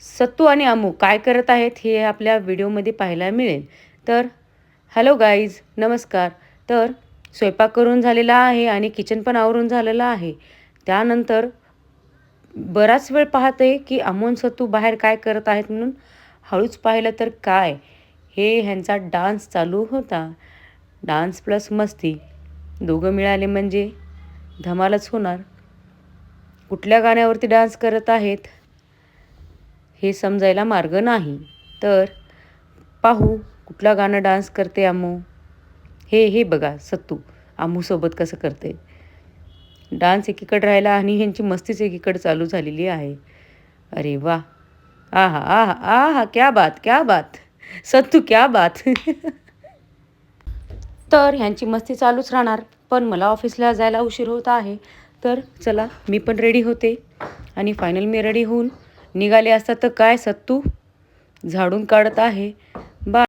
सत्तू आणि अमू काय करत आहेत हे आपल्या व्हिडिओमध्ये पाहायला मिळेल. तर हॅलो गाईज, नमस्कार. तर स्वयंपाक करून झालेला आहे आणि किचन पण आवरून झालेलं आहे. त्यानंतर बराच वेळ पाहते की अमू आणि सत्तू बाहेर काय करत आहेत म्हणून हळूच पाहिलं तर काय, हे ह्यांचा डान्स चालू होता. डान्स प्लस मस्ती दोघं मिळाले म्हणजे धमालच होणार. कुठल्या गाण्यावरती डान्स करत आहेत हे समजायला मार्ग नाही. तर पाहू कुठला गाणं डान्स करते अमू. हे बघा सत्तू अमूसोबत कसं करते. डान्स एकीकडे राहिला आणि ह्यांची मस्तीच एकीकडे चालू झालेली आहे. अरे वा, आहा आहा आहा, क्या बात क्या बात, सत्तू क्या बात. तर ह्यांची मस्ती चालूच राहणार. पण मला ऑफिसला जायला उशीर होत आहे. तर चला मी पण रेडी होते आणि फायनल मी रेडी होऊन निघाले असता तर काय, सत्तू झाडून काढत आहे